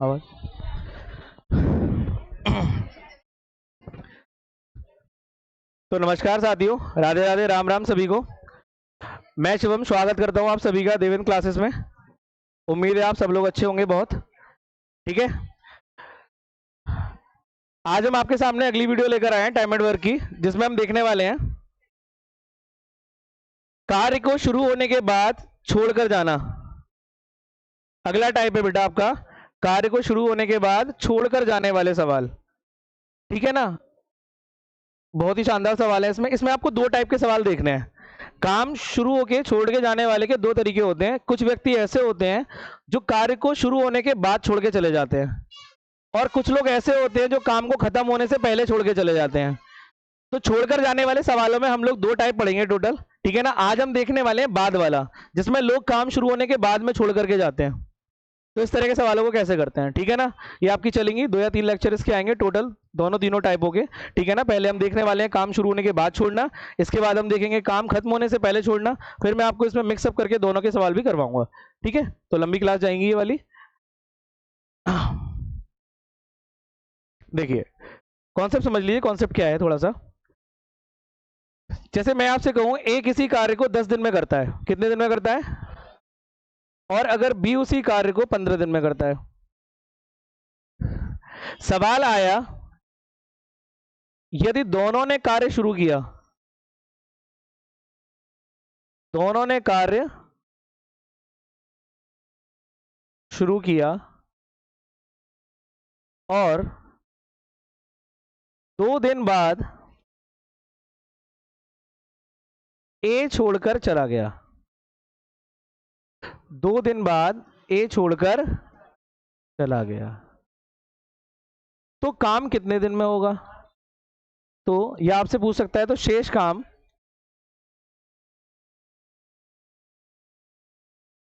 आवाज। तो नमस्कार साथियों, राधे राधे, राम राम सभी को। मैं शिवम स्वागत करता हूं आप सभी का देवेंद्र क्लासेस में। उम्मीद है आप सब लोग अच्छे होंगे बहुत। ठीक है, आज हम आपके सामने अगली वीडियो लेकर आए हैं टाइम एंड वर्क की, जिसमें हम देखने वाले हैं कार्य को शुरू होने के बाद छोड़कर जाना। अगला टाइप है बेटा आपका कार्य को शुरू होने के बाद छोड़कर जाने वाले सवाल। ठीक है ना, बहुत ही शानदार सवाल है। इसमें आपको दो टाइप के सवाल देखने हैं। काम शुरू होके छोड़ के जाने वाले के दो तरीके होते हैं। कुछ व्यक्ति ऐसे होते हैं जो कार्य को शुरू होने के बाद छोड़ के चले जाते हैं, और कुछ लोग ऐसे होते हैं जो काम को खत्म होने से पहले छोड़ के चले जाते हैं। तो छोड़कर जाने वाले सवालों में हम लोग दो टाइप पढ़ेंगे टोटल। ठीक है ना, आज हम देखने वाले हैं बाद वाला, जिसमें लोग काम शुरू होने के बाद में छोड़ करके जाते हैं। तो इस तरह के सवालों को कैसे करते हैं, ठीक है ना, ये आपकी चलेंगी 2 या 3 लेक्चर इसके आएंगे टोटल, दोनों तीनों टाइप हो गए। ठीक है ना, पहले हम देखने वाले हैं काम शुरू होने के बाद छोड़ना, इसके बाद हम देखेंगे काम खत्म होने से पहले छोड़ना, फिर मैं आपको इसमें मिक्सअप करके दोनों के सवाल भी करवाऊंगा। ठीक है, तो लंबी क्लास जाएंगी ये वाली। देखिए कॉन्सेप्ट समझ लीजिए, कॉन्सेप्ट क्या है थोड़ा सा। जैसे मैं आपसे कहूं ए किसी कार्य को 10 दिन में करता है, कितने दिन में करता है, और अगर बी उसी कार्य को 15 दिन में करता है। सवाल आया यदि दोनों ने कार्य शुरू किया, दोनों ने कार्य शुरू किया और 2 दिन बाद ए छोड़कर चला गया, 2 दिन बाद ए छोड़कर चला गया, तो काम कितने दिन में होगा। तो यह आपसे पूछ सकता है, तो शेष काम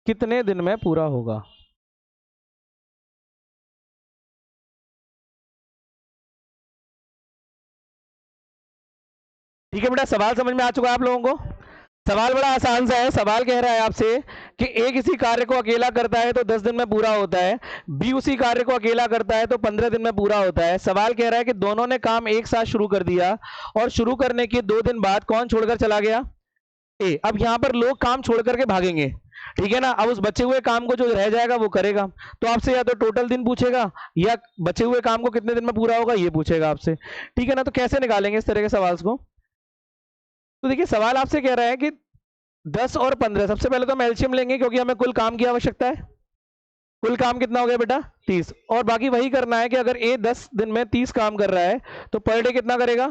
कितने दिन में पूरा होगा। ठीक है बेटा, सवाल समझ में आ चुका है आप लोगों को। सवाल बड़ा आसान सा है। सवाल कह रहा है आपसे कि ए किसी कार्य को अकेला करता है तो 10 दिन में पूरा होता है, बी उसी कार्य को अकेला करता है तो 15 दिन में पूरा होता है। सवाल कह रहा है कि दोनों ने काम एक साथ शुरू कर दिया और शुरू करने के 2 दिन बाद कौन छोड़कर चला गया, ए। अब यहां पर लोग काम छोड़ करके भागेंगे, ठीक है ना। अब उस बचे हुए काम को जो रह जाएगा वो करेगा, तो आपसे या तो टोटल दिन पूछेगा या बचे हुए काम को कितने दिन में पूरा होगा ये पूछेगा आपसे। ठीक है ना, तो कैसे निकालेंगे इस तरह के सवाल को। तो देखिए सवाल आपसे कह रहा है कि 10 और 15, सबसे पहले तो हम एलसीएम लेंगे क्योंकि हमें कुल काम की आवश्यकता है। कुल काम कितना हो गया बेटा 30, और बाकी वही करना है कि अगर ए 10 दिन में 30 काम कर रहा है तो पर डे कितना करेगा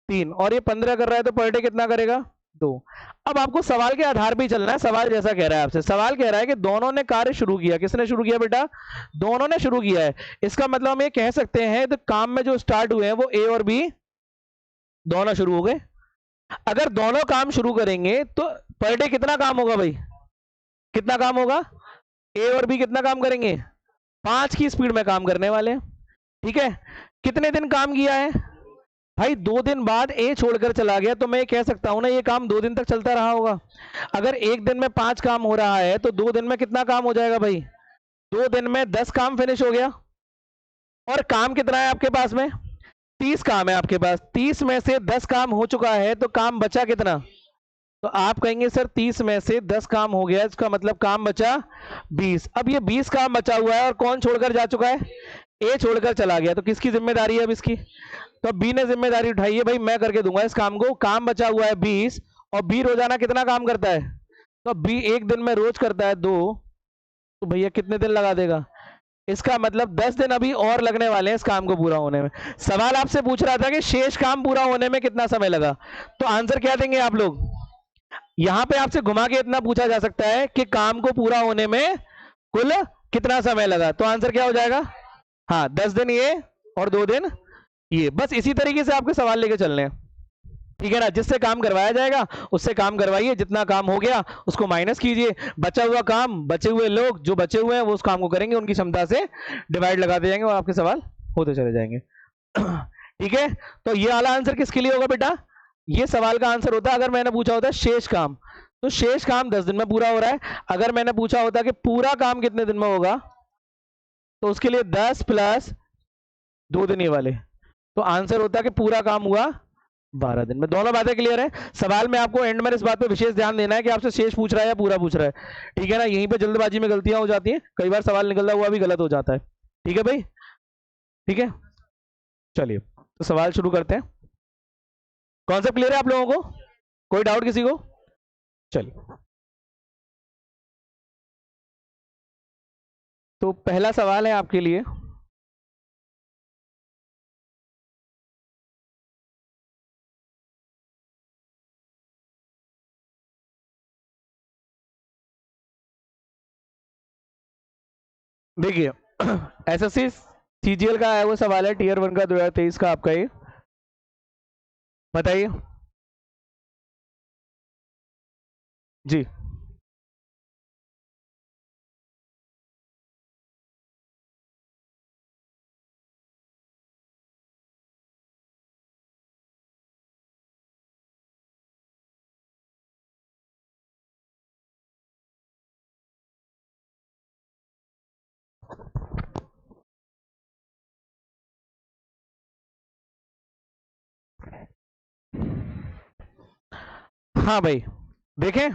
3, और ये 15 कर रहा है तो पर डे कितना करेगा 2। अब आपको सवाल के आधार पर ही चलना है। सवाल जैसा कह रहा है आपसे, सवाल कह रहा है कि दोनों ने कार्य शुरू किया। किसने शुरू किया बेटा, दोनों ने शुरू किया है। इसका मतलब हम ये कह सकते हैं तो काम में जो स्टार्ट हुए हैं वो ए और बी दोनों शुरू हो गए। अगर दोनों काम शुरू करेंगे तो पर डे कितना काम होगा भाई, कितना काम होगा, ए और बी कितना काम करेंगे, 5 की स्पीड में काम करने वाले हैं। ठीक है, कितने दिन काम किया है भाई, 2 दिन बाद ए छोड़कर चला गया, तो मैं ये कह सकता हूं ना ये काम 2 दिन तक चलता रहा होगा। अगर एक दिन में 5 काम हो रहा है तो 2 दिन में कितना काम हो जाएगा भाई, 2 दिन में 10 काम फिनिश हो गया। और काम कितना है आपके पास में, 30 काम है आपके पास, 30 में से 10 काम हो चुका है तो काम बचा कितना। तो आप कहेंगे सर 30 में से 10 काम हो गया, इसका मतलब काम बचा 20। अब ये 20 काम बचा हुआ है और कौन छोड़कर जा चुका है, ए छोड़कर चला गया, तो किसकी जिम्मेदारी है अब इसकी, तो बी ने जिम्मेदारी उठाई है, भाई मैं करके दूंगा इस काम को। काम बचा हुआ है 20 और बी रोजाना कितना काम करता है, तो बी एक दिन में रोज करता है 2, तो भैया कितने दिन लगा देगा, इसका मतलब 10 दिन अभी और लगने वाले हैं इस काम को पूरा होने में। सवाल आपसे पूछ रहा था कि शेष काम पूरा होने में कितना समय लगा, तो आंसर क्या देंगे आप लोग। यहां पे आपसे घुमा के इतना पूछा जा सकता है कि काम को पूरा होने में कुल कितना समय लगा, तो आंसर क्या हो जाएगा, हाँ 10 दिन ये और 2 दिन ये। बस इसी तरीके से आपके सवाल लेके चलने हैं, ठीक है ना। जिससे काम करवाया जाएगा उससे काम करवाइए, जितना काम हो गया उसको माइनस कीजिए, बचा हुआ काम, बचे हुए लोग जो बचे हुए हैं वो उस काम को करेंगे, उनकी क्षमता से डिवाइड लगाते जाएंगे और आपके सवाल होते चले जाएंगे। ठीक है, तो ये वाला आंसर किसके लिए होगा बेटा, ये सवाल का आंसर होता है अगर मैंने पूछा होता है शेष काम, तो शेष काम 10 दिन में पूरा हो रहा है। अगर मैंने पूछा होता कि पूरा काम कितने दिन में होगा, तो उसके लिए 10 प्लस 2 दिन ये वाले, तो आंसर होता है कि पूरा काम हुआ 12 दिन में। दोनों बातें क्लियर है? सवाल में आपको एंड में इस बात पे विशेष ध्यान देना है कि आपसे शेष पूछ रहा है या पूरा पूछ रहा है, ठीक है ना? यहीं पे जल्दबाजी में गलतियां हो जाती हैं, कई बार सवाल निकलता हुआ भी गलत हो जाता है, ठीक है भाई? ठीक है, चलिए तो सवाल शुरू करते हैं। कॉन्सेप्ट क्लियर है आप लोगों को? कोई डाउट किसी को? चलिए, तो पहला सवाल है आपके लिए, देखिए एसएससी सीजीएल का आया हुआ सवाल है, टीयर 1 का 2023 का आपका, ये बताइए जी। हाँ भाई, देखें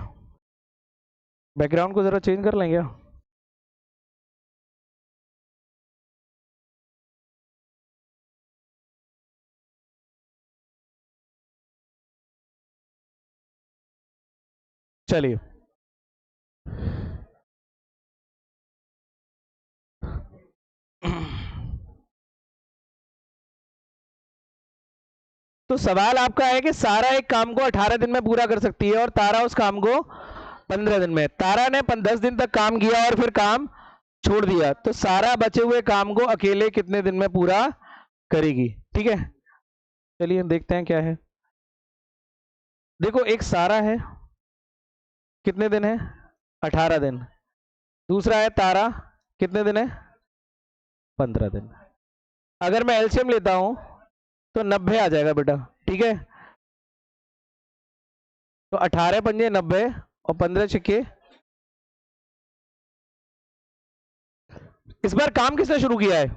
बैकग्राउंड को जरा चेंज कर लेंगे। चलिए, तो सवाल आपका है कि सारा एक काम को 18 दिन में पूरा कर सकती है और तारा उस काम को 15 दिन में। तारा ने 10 दिन तक काम किया और फिर काम छोड़ दिया, तो सारा बचे हुए काम को अकेले कितने दिन में पूरा करेगी? ठीक है, चलिए देखते हैं क्या है। देखो, एक सारा है, कितने दिन है? 18 दिन। दूसरा है तारा, कितने दिन है? 15 दिन। अगर मैं एलसीएम लेता हूं तो 90 आ जाएगा बेटा, ठीक है? तो 18 पंजे 90 और 15 छिक्के। इस बार काम किसने शुरू किया है?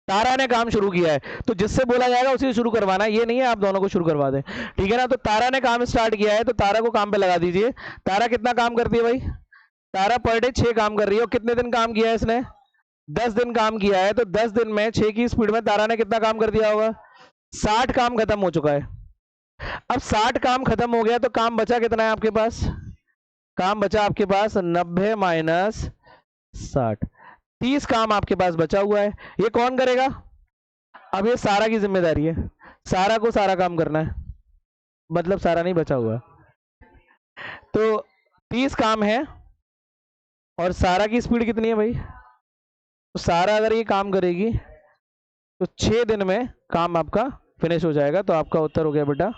तारा ने काम शुरू किया है, तो जिससे बोला जाएगा उसी से शुरू करवाना है, ये नहीं है आप दोनों को शुरू करवा दें, ठीक है ना? तो तारा ने काम स्टार्ट किया है, तो तारा को काम पे लगा दीजिए। तारा कितना काम करती है भाई? तारा पर डे 6 काम कर रही है, और कितने दिन काम किया है इसने? 10 दिन काम किया है, तो 10 दिन में 6 की स्पीड में तारा ने कितना काम कर दिया होगा? 60 काम खत्म हो चुका है। अब 60 काम खत्म हो गया, तो काम बचा कितना है आपके पास? काम बचा आपके पास 90 माइनस 60, 30 काम आपके पास बचा हुआ है। ये कौन करेगा? अब ये सारा की जिम्मेदारी है, सारा को सारा काम करना है, मतलब सारा नहीं बचा हुआ। तो 30 काम है और सारा की स्पीड कितनी है भाई? तो सारा अगर ये काम करेगी तो 6 दिन में काम आपका फिनिश हो जाएगा, तो आपका उत्तर हो गया बेटा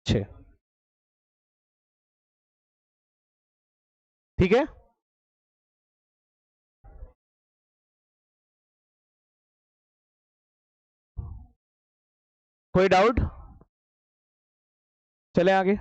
6। ठीक है, कोई डाउट? चले आगे।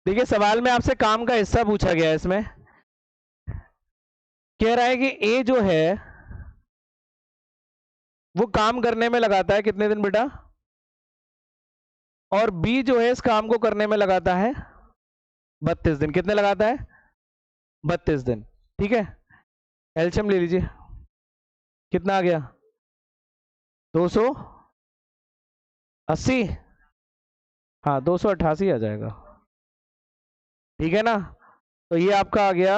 देखिए, सवाल में आपसे काम का हिस्सा पूछा गया है, इसमें कह रहा है कि ए जो है वो काम करने में लगाता है कितने दिन बेटा? और बी जो है इस काम को करने में लगाता है 32 दिन। कितने लगाता है? 32 दिन। ठीक है, एलसीएम ले लीजिए, कितना आ गया? 280, हाँ 288 आ जाएगा। ठीक है ना, तो ये आपका आ गया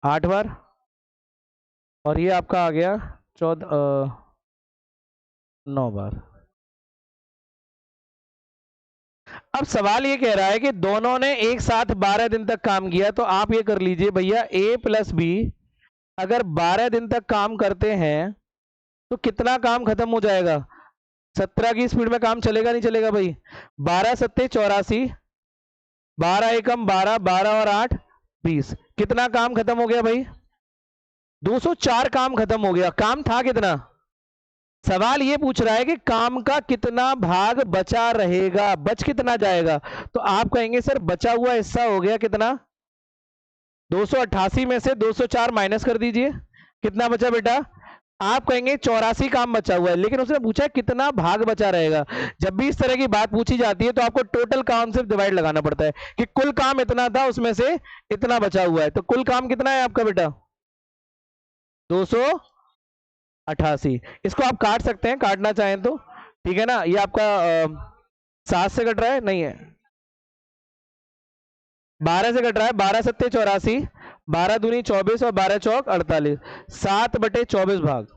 8 बार, और ये आपका आ गया 9 बार। अब सवाल ये कह रहा है कि दोनों ने एक साथ 12 दिन तक काम किया, तो आप ये कर लीजिए भैया, ए प्लस बी अगर 12 दिन तक काम करते हैं तो कितना काम खत्म हो जाएगा? 17 की स्पीड में काम चलेगा नहीं चलेगा भाई? 12 सत्ते 84, 12 एकम 12, 12 और 8 20। कितना काम खत्म हो गया भाई? 204 काम खत्म हो गया। काम था कितना? सवाल ये पूछ रहा है कि काम का कितना भाग बचा रहेगा, बच कितना जाएगा। तो आप कहेंगे सर बचा हुआ हिस्सा हो गया कितना? 288 में से 204 माइनस कर दीजिए, कितना बचा बेटा? आप कहेंगे 84 काम बचा हुआ है, लेकिन उसने पूछा है कितना भाग बचा रहेगा। जब भी इस तरह की बात पूछी जाती है तो आपको टोटल काम से डिवाइड लगाना पड़ता है कि कुल काम इतना था, उसमें से इतना बचा हुआ है। तो कुल काम कितना है आपका बेटा? 288। इसको आप काट सकते हैं, काटना चाहें तो। ठीक है ना, ये आपका 7 से कट रहा है, नहीं है 12 से कट रहा है। 12 सत्ते 84, 12 दूनी 24 और 12 चौक 48, 7/24 भाग।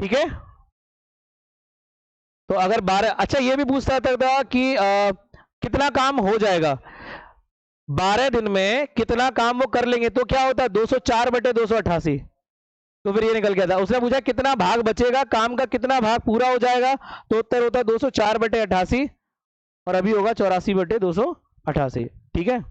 ठीक है, तो अगर 12, अच्छा ये भी पूछता था कि कितना काम हो जाएगा 12 दिन में, कितना काम वो कर लेंगे, तो क्या होता है 204/288। तो फिर ये निकल गया था। उसने पूछा कितना भाग बचेगा, काम का कितना भाग पूरा हो जाएगा, तो उत्तर होता है 204/88, और अभी होगा 84/288। ठीक है,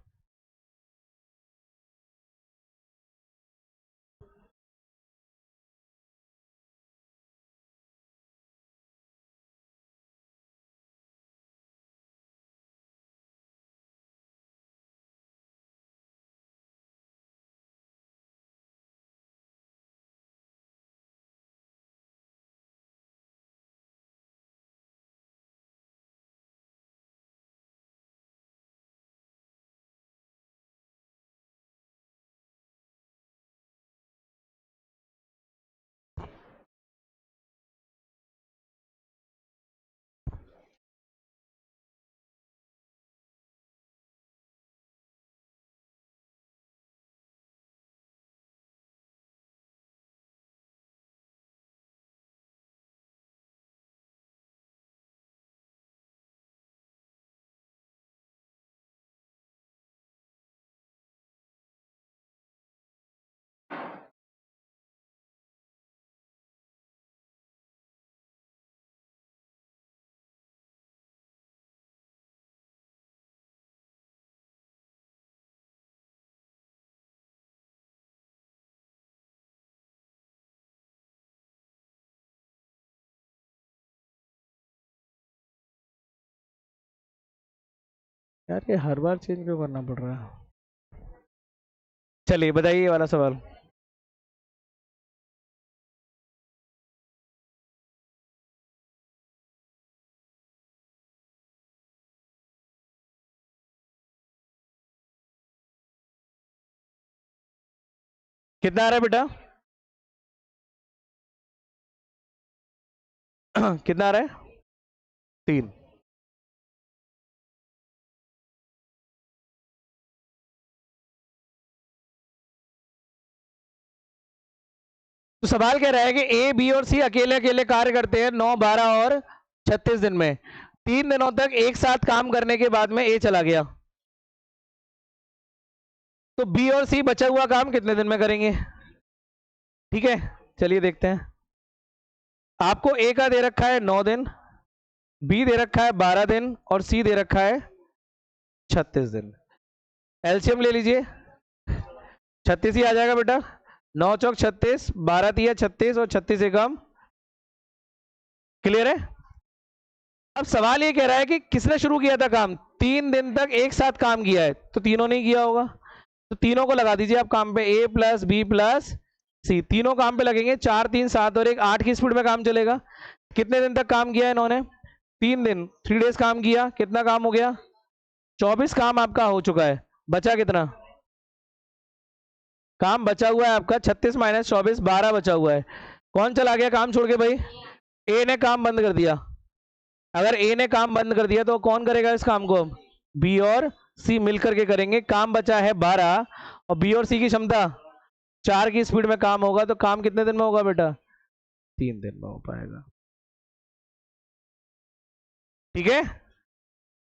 यार ये हर बार चेंज क्यों करना पड़ रहा है। चलिए बताइए ये वाला सवाल। कितना आ रहा है बेटा? कितना आ रहा है? 3। तो सवाल कह रहा है कि ए बी और सी अकेले अकेले कार्य करते हैं 9, 12 और 36 दिन में। 3 दिनों तक एक साथ काम करने के बाद में ए चला गया, तो बी और सी बचा हुआ काम कितने दिन में करेंगे? ठीक है, चलिए देखते हैं। आपको ए का दे रखा है 9 दिन, बी दे रखा है 12 दिन, और सी दे रखा है 36 दिन। एलसीएम ले लीजिए, 36 ही आ जाएगा बेटा। 9 चौक 36, 12 तिया 36 और 36 एकम। क्लियर है? अब सवाल ये कह रहा है कि किसने शुरू किया था काम? 3 दिन तक एक साथ काम किया है, तो तीनों ने किया होगा। तो तीनों को लगा दीजिए आप काम पे, ए प्लस बी प्लस सी, तीनों काम पे लगेंगे, 4 3 7 और 1 8 की स्पीड में काम चलेगा। कितने दिन तक काम किया इन्होंने? 3 दिन, 3 डेज काम किया। कितना काम हो गया? 24 काम आपका हो चुका है। बचा कितना काम? बचा हुआ है आपका 36 माइनस 24, 12 बचा हुआ है। कौन चला गया काम छोड़ के भाई? ए ने काम बंद कर दिया। अगर ए ने काम बंद कर दिया तो कौन करेगा इस काम को? बी और सी मिलकर के करेंगे। काम बचा है 12 और बी और सी की क्षमता 4 की स्पीड में काम होगा। तो काम कितने दिन में होगा बेटा? 3 दिन में हो पाएगा। ठीक है,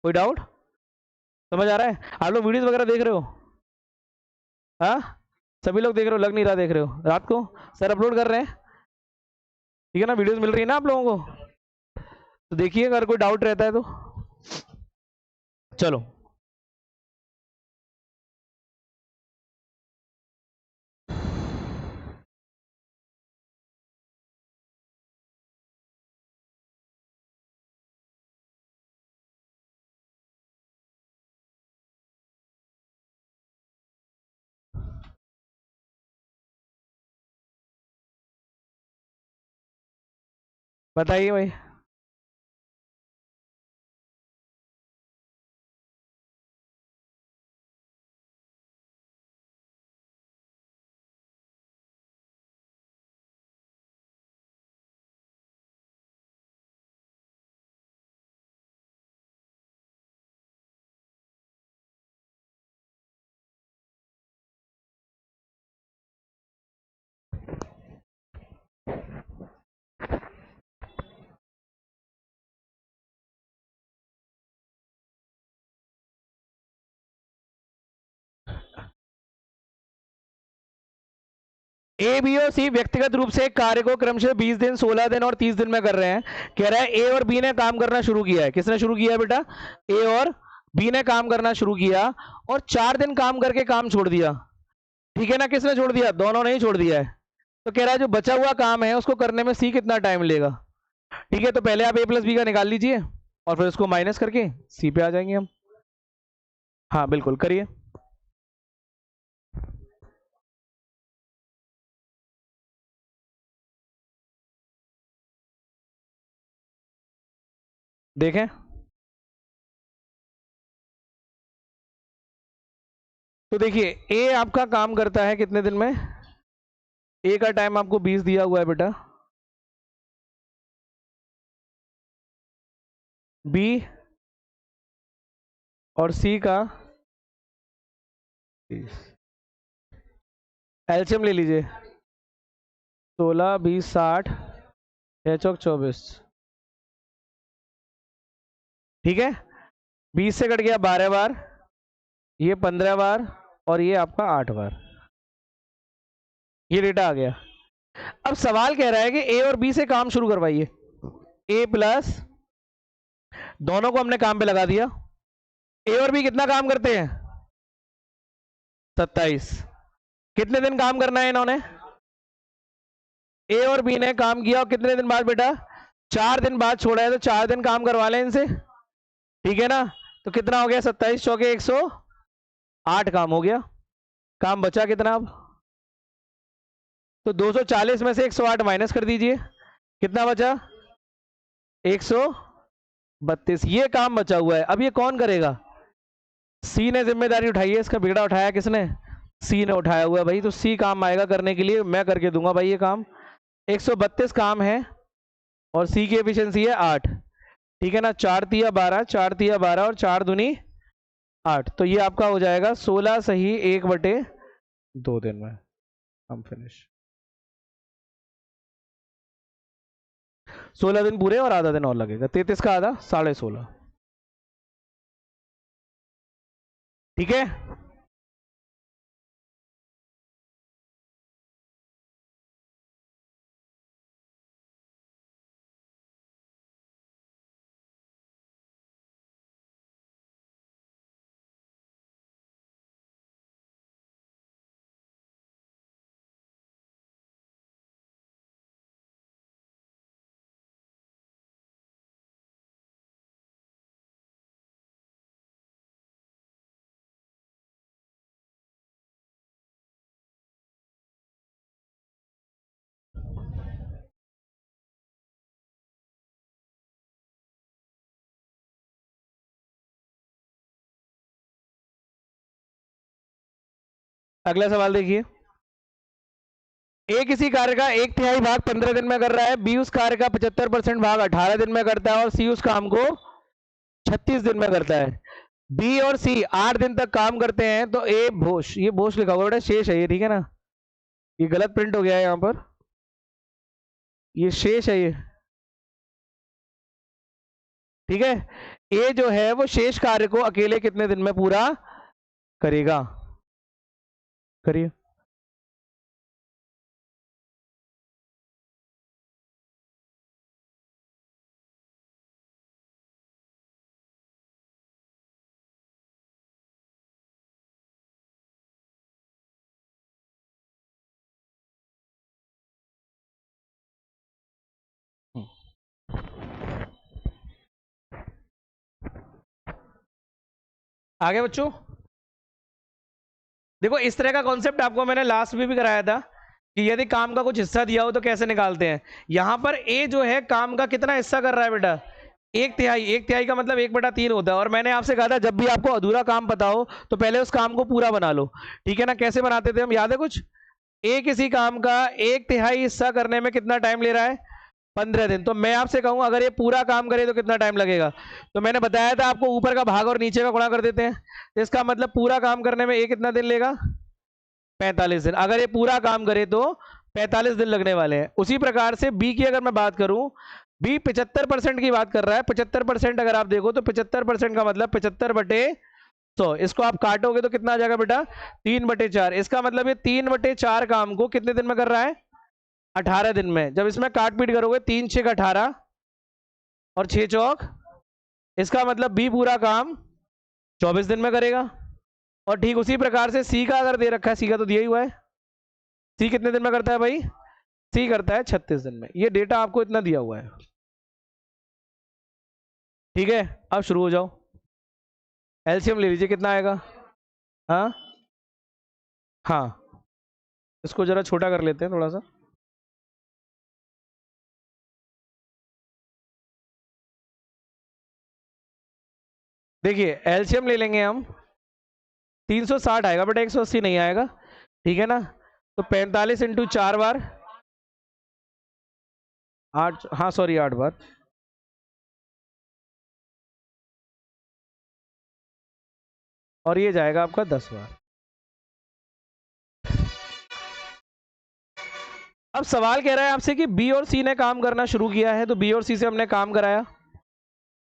कोई डाउट? समझ आ रहा है? आप लोग वीडियोस वगैरह देख रहे हो? हाँ, सभी लोग देख रहे हो? लग नहीं रहा देख रहे हो। रात को सर अपलोड कर रहे हैं, ठीक है ना? वीडियोस मिल रही है ना आप लोगों को? तो देखिए, अगर कोई डाउट रहता है तो। चलो, बताइए भाई। ए बी और सी व्यक्तिगत रूप से एक कार्य को क्रमशः 20 दिन 16 दिन और 30 दिन में कर रहे हैं। कह रहा है ए और बी ने काम करना शुरू किया है। किसने शुरू किया है बेटा? ए और बी ने काम करना शुरू किया और 4 दिन काम करके काम छोड़ दिया। ठीक है ना? किसने छोड़ दिया? दोनों ने ही छोड़ दिया है। तो कह रहा है जो बचा हुआ काम है उसको करने में सी कितना टाइम लेगा। ठीक है, तो पहले आप ए प्लस बी का निकाल लीजिए और फिर उसको माइनस करके सी पे आ जाएंगे हम। हाँ बिल्कुल, करिए। देखें, तो देखिए ए आपका काम करता है कितने दिन में? ए का टाइम आपको 20 दिया हुआ है बेटा। बी और सी का एलसीएम ले लीजिए। 16 20 60, 6 चौक 24। ठीक है, 20 से कट गया 12 बार, ये 15 बार और ये आपका 8 बार। ये डेटा आ गया। अब सवाल कह रहा है कि ए और बी से काम शुरू करवाइए। ए प्लस, दोनों को हमने काम पे लगा दिया। ए और बी कितना काम करते हैं? 27। कितने दिन काम करना है इन्होंने? ए और बी ने काम किया और कितने दिन बाद बेटा? 4 दिन बाद छोड़ा है, तो 4 दिन काम करवा लें इनसे। ठीक है ना? तो कितना हो गया? 27 चौके 108 काम हो गया। काम बचा कितना अब? तो 240 में से 108 माइनस कर दीजिए, कितना बचा? 132। ये काम बचा हुआ है। अब ये कौन करेगा? सी ने जिम्मेदारी उठाई है। इसका बिगड़ा उठाया किसने? सी ने उठाया हुआ है भाई। तो सी काम आएगा करने के लिए, मैं करके दूंगा भाई ये काम। 132 काम है और सी की एफिशिएंसी है 8। ठीक है ना? 4 तिया 12, 4 तिया 12 और 4 दूनी 8। तो ये आपका हो जाएगा 16 सही 1/2 दिन में हम फिनिश। 16 दिन पूरे और आधा दिन और लगेगा। 33 का आधा 16.5। ठीक है। अगला सवाल देखिए, ए किसी कार्य का 1/3 भाग 15 दिन में कर रहा है, बी उस कार्य का 75% भाग 18 दिन में करता है और सी उस काम को 36 दिन में करता है। बी और सी 8 दिन तक काम करते हैं तो ए भोश, ये भोश लिखा हुआ बेटा, शेष है ये, ठीक है ना, ये गलत प्रिंट हो गया है यहां पर, ये शेष है ये, ठीक है। ए जो है वो शेष कार्य को अकेले कितने दिन में पूरा करेगा, करिए। आगे बच्चों, देखो इस तरह का कॉन्सेप्ट आपको मैंने लास्ट में भी कराया था कि यदि काम का कुछ हिस्सा दिया हो तो कैसे निकालते हैं। यहां पर ए जो है काम का कितना हिस्सा कर रहा है बेटा, 1/3, 1/3 का मतलब 1/3 होता है। और मैंने आपसे कहा था जब भी आपको अधूरा काम पता हो तो पहले उस काम को पूरा बना लो, ठीक है ना। कैसे बनाते थे हम, याद है कुछ, ए किसी काम का 1/3 हिस्सा करने में कितना टाइम ले रहा है, 15 दिन। तो मैं आपसे कहूं अगर ये पूरा काम करे तो कितना टाइम लगेगा, तो मैंने बताया था आपको ऊपर का भाग और नीचे का गुणा कर देते हैं, तो इसका मतलब पूरा काम करने में ये कितना दिन लेगा, 45 दिन। अगर ये पूरा काम करे तो 45 दिन लगने वाले हैं। उसी प्रकार से बी की अगर मैं बात करूं, बी 75% की बात कर रहा है। 75% अगर आप देखो तो 75% का मतलब 75/100, इसको आप काटोगे तो कितना आ जाएगा बेटा, 3/4। इसका मतलब ये 3/4 काम को कितने दिन में कर रहा है, 18 दिन में। जब इसमें काट पीट करोगे 3 6 18 और 6 चौक, इसका मतलब बी पूरा काम 24 दिन में करेगा। और ठीक उसी प्रकार से सी का अगर दे रखा है, सी का तो दिया ही हुआ है, सी कितने दिन में करता है भाई, सी करता है 36 दिन में। ये डेटा आपको इतना दिया हुआ है, ठीक है। अब शुरू हो जाओ, एलसीएम ले लीजिए, कितना आएगा, हाँ हाँ, इसको जरा छोटा कर लेते हैं थोड़ा सा। देखिए एलसीएम ले लेंगे हम, 360 आएगा बेटा, 180 नहीं आएगा, ठीक है ना। तो 45 इंटू 4 बार 8, हाँ सॉरी 8 बार, और ये जाएगा आपका 10 बार। अब सवाल कह रहा है आपसे कि बी और सी ने काम करना शुरू किया है, तो बी और सी से हमने काम कराया,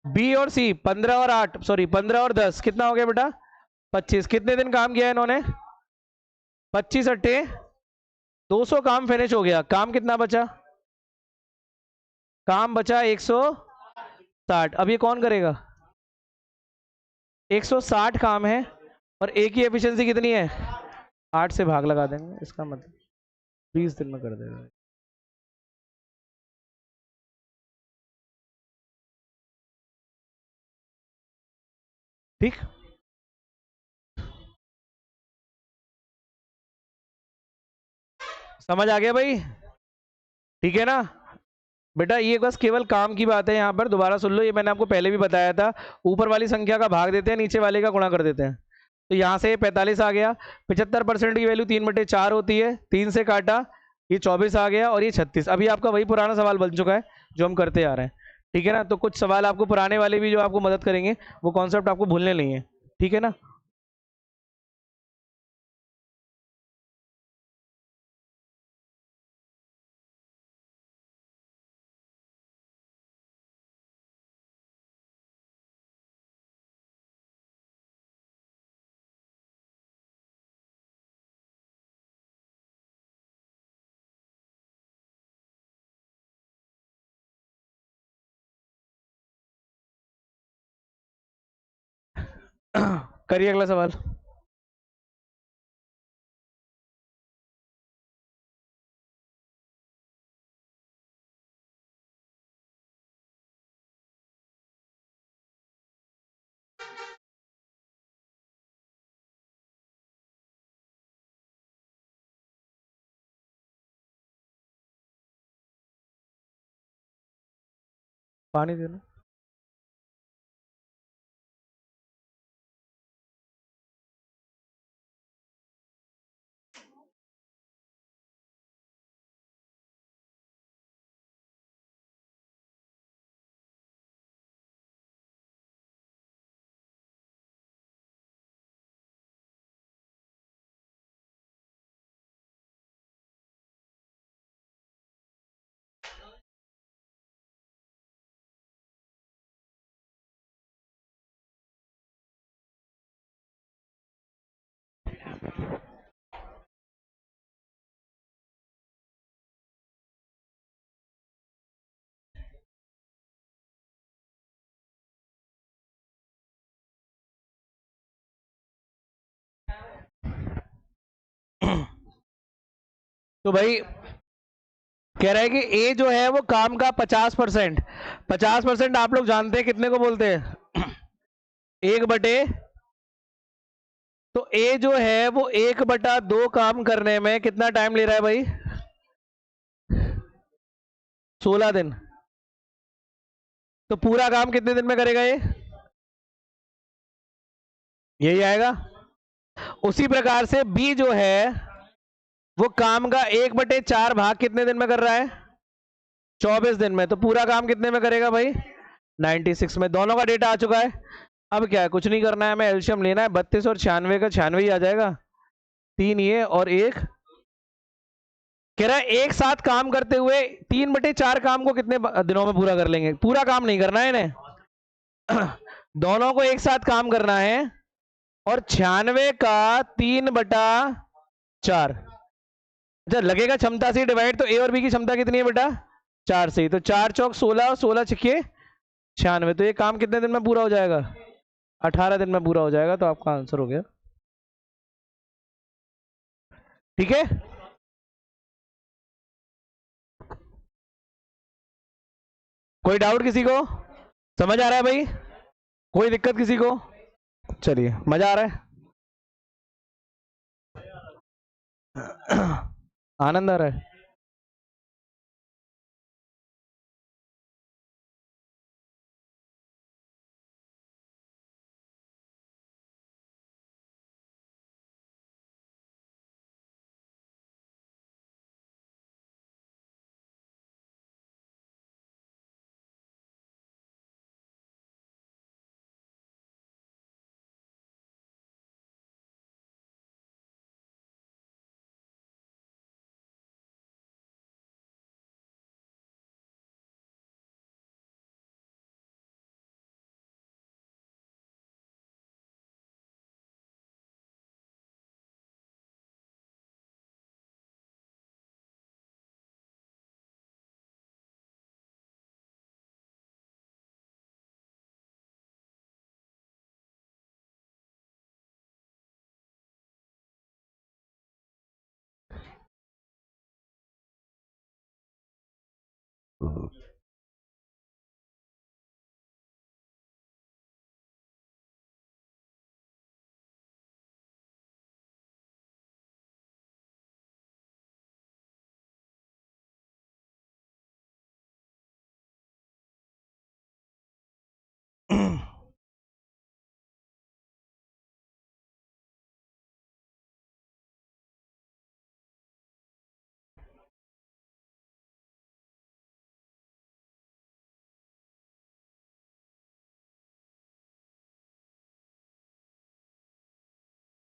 बी और सी 15 और 8, सॉरी 15 और 10 कितना हो गया बेटा, 25। कितने दिन काम किया है इन्होंने, 25 × 200, काम फिनिश हो गया। काम कितना बचा, काम बचा 160। अब ये कौन करेगा, 160 काम है और ए की एफिशिएंसी कितनी है, 8 से भाग लगा देंगे, इसका मतलब 20 दिन में कर देगा, ठीक। समझ आ गया भाई, ठीक है ना बेटा। ये बस केवल काम की बात है, यहाँ पर दोबारा सुन लो, ये मैंने आपको पहले भी बताया था, ऊपर वाली संख्या का भाग देते हैं, नीचे वाले का गुणा कर देते हैं। तो यहाँ से 45 आ गया, 75% की वैल्यू 3/4 होती है, 3 से काटा, ये 24 आ गया और ये 36। अभी आपका वही पुराना सवाल बन चुका है जो हम करते आ रहे हैं, ठीक है ना। तो कुछ सवाल आपको पुराने वाले भी जो आपको मदद करेंगे, वो कॉन्सेप्ट आपको भूलने नहीं है, ठीक है ना। करिए अगला सवाल। पानी देना, तो भाई कह रहा है कि ए जो है वो काम का 50%, 50% आप लोग जानते हैं कितने को बोलते हैं? 1/, तो ए जो है वो 1/2 काम करने में कितना टाइम ले रहा है भाई? 16 दिन। तो पूरा काम कितने दिन में करेगा ये? यही आएगा। उसी प्रकार से बी जो है वो काम का 1/4 भाग कितने दिन में कर रहा है? 24 दिन में। तो पूरा काम कितने में करेगा भाई? 96 में। दोनों का डेटा आ चुका है। अब क्या है, कुछ नहीं करना है, हमें एलसीएम लेना है। 32 और 96 का 96 ही आ जाएगा। 3 ये और 1, कह रहा है एक साथ काम करते हुए 3/4 काम को कितने दिनों में पूरा कर लेंगे? पूरा काम नहीं करना है इन्हें, दोनों को एक साथ काम करना है। और 96 का 3/4, अच्छा लगेगा क्षमता से डिवाइड, तो ए और बी की क्षमता कितनी है बेटा? 4 से ही। तो 4 चौक 16 और 16 छक्के 96। तो ये काम कितने दिन में पूरा हो जाएगा? 18 दिन में पूरा हो जाएगा। तो आपका आंसर हो गया। ठीक है। कोई डाउट किसी को? समझ आ रहा है भाई? कोई दिक्कत किसी को? चलिए, मजा आ रहा है? आनंद आ रहा है?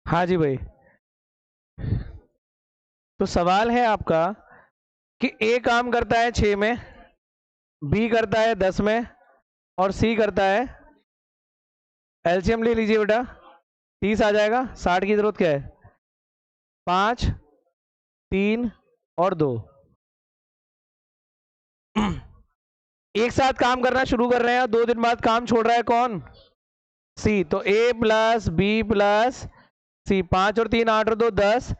हाँ जी भाई। तो सवाल है आपका कि ए काम करता है 6 में, बी करता है 10 में, और सी करता है, एलसीएम ले लीजिए बेटा, 30 आ जाएगा। 60 की जरूरत क्या है? 5, 3 और 2। एक साथ काम करना शुरू कर रहे हैं, 2 दिन बाद काम छोड़ रहा है कौन? सी। तो ए प्लस बी प्लस सी, 5 और 3 8 और 2 10।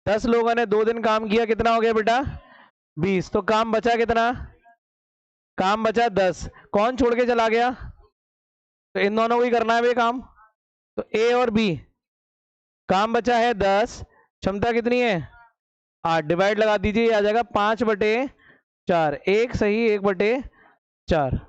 10 लोगों ने 2 दिन काम किया, कितना हो गया बेटा? 20। तो काम बचा कितना? काम बचा 10। कौन छोड़ के चला गया? तो इन दोनों को ही करना है भाई काम। तो ए और बी, काम बचा है 10, क्षमता कितनी है? 8। डिवाइड लगा दीजिए, आ जाएगा 5/4। एक सही, 1/4।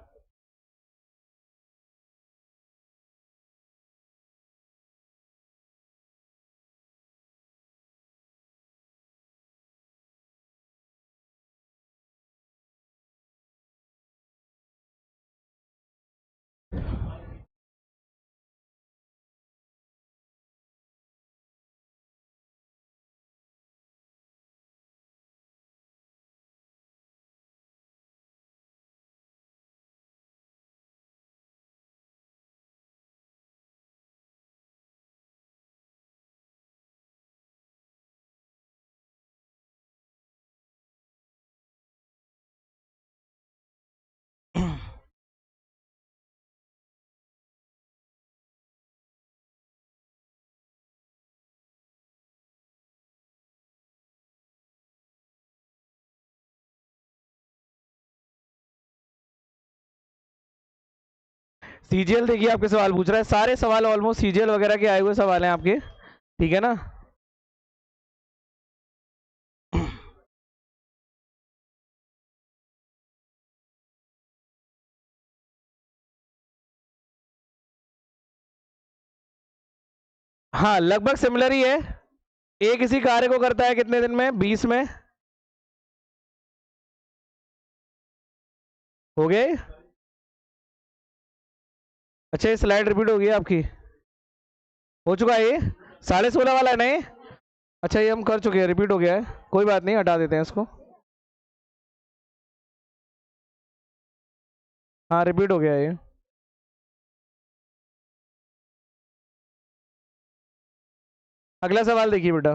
सीजीएल देखिए आपके सवाल पूछ रहा है, सारे सवाल ऑलमोस्ट सीजीएल वगैरह के आए हुए सवाल हैं आपके, ठीक है ना। हाँ लगभग सिमिलर ही है। एक इसी कार्य को करता है कितने दिन में? 20 में। हो गए? अच्छा ये स्लाइड रिपीट हो गई आपकी, हो चुका है ये 16.5 वाला है नहीं? अच्छा ये हम कर चुके हैं, रिपीट हो गया है, कोई बात नहीं, हटा देते हैं इसको। हाँ रिपीट हो गया है ये। अगला सवाल देखिए बेटा।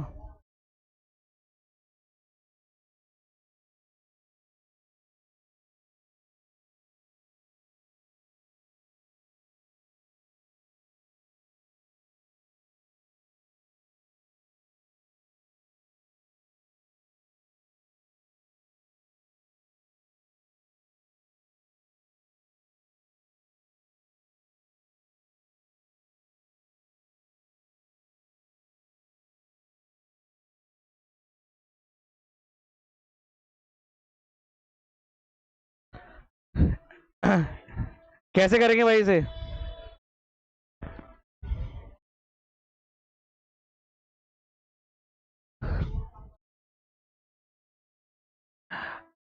कैसे करेंगे भाई इसे?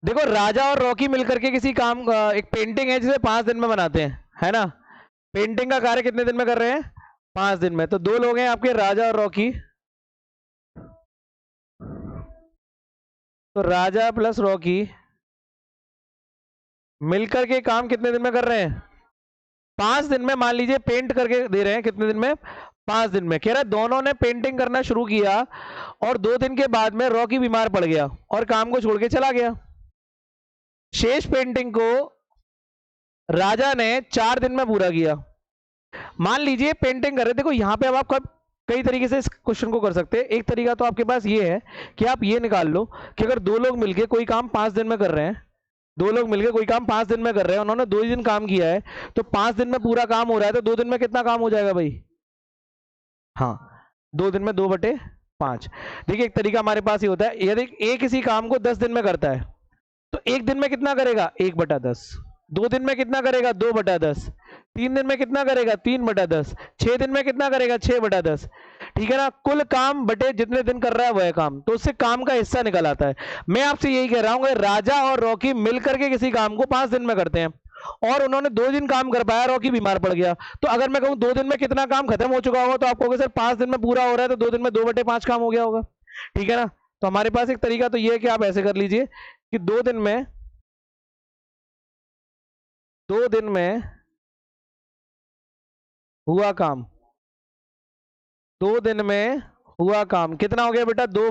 देखो राजा और रॉकी मिलकर के किसी काम एक पेंटिंग है जिसे 5 दिन में बनाते हैं, है ना। पेंटिंग का कार्य कितने दिन में कर रहे हैं? 5 दिन में। तो दो लोग हैं आपके, राजा और रॉकी। तो राजा प्लस रॉकी मिलकर के काम कितने दिन में कर रहे हैं? 5 दिन में। मान लीजिए पेंट करके दे रहे हैं कितने दिन में? 5 दिन में। कह रहा है दोनों ने पेंटिंग करना शुरू किया और 2 दिन के बाद में रॉकी बीमार पड़ गया और काम को छोड़ के चला गया। शेष पेंटिंग को राजा ने 4 दिन में पूरा किया। मान लीजिए पेंटिंग कर रहे, देखो यहां पे अब आप कई तरीके से इस क्वेश्चन को कर सकते हैं। एक तरीका तो आपके पास ये है कि आप ये निकाल लो कि अगर दो लोग मिलके कोई काम 5 दिन में कर रहे हैं, दो लोग मिलके कोई काम 5 दिन में कर रहे हैं, उन्होंने 2 ही दिन काम किया है, तो 5 दिन में पूरा काम हो रहा है, तो 2 दिन में कितना काम हो जाएगा भाई? हाँ 2 दिन में 2/5। देखिए एक तरीका हमारे पास ही होता है, यदि एक किसी काम को 10 दिन में करता है तो 1 दिन में कितना करेगा? 1/10। 2 दिन में कितना करेगा? 2/10। 3 दिन में कितना करेगा? 3/10। 6 दिन में कितना करेगा? 6/10। ठीक है ना। कुल काम बटे जितने दिन कर रहा है वह काम, तो उससे काम का हिस्सा निकल आता है। मैं आपसे यही कह रहा हूं, राजा और रॉकी मिलकर के किसी काम को 5 दिन में करते हैं और उन्होंने 2 दिन काम कर पाया, रॉकी बीमार पड़ गया, तो अगर मैं कहूं 2 दिन में कितना काम खत्म हो चुका होगा, तो आप कहोगे सर 5 दिन में पूरा हो रहा है, तो 2 दिन में 2/5 काम हो गया होगा। ठीक है ना। तो हमारे पास एक तरीका तो ये है कि आप ऐसे कर लीजिए कि 2 दिन में 2 दिन में हुआ काम, 2 दिन में हुआ काम कितना हो गया बेटा? 2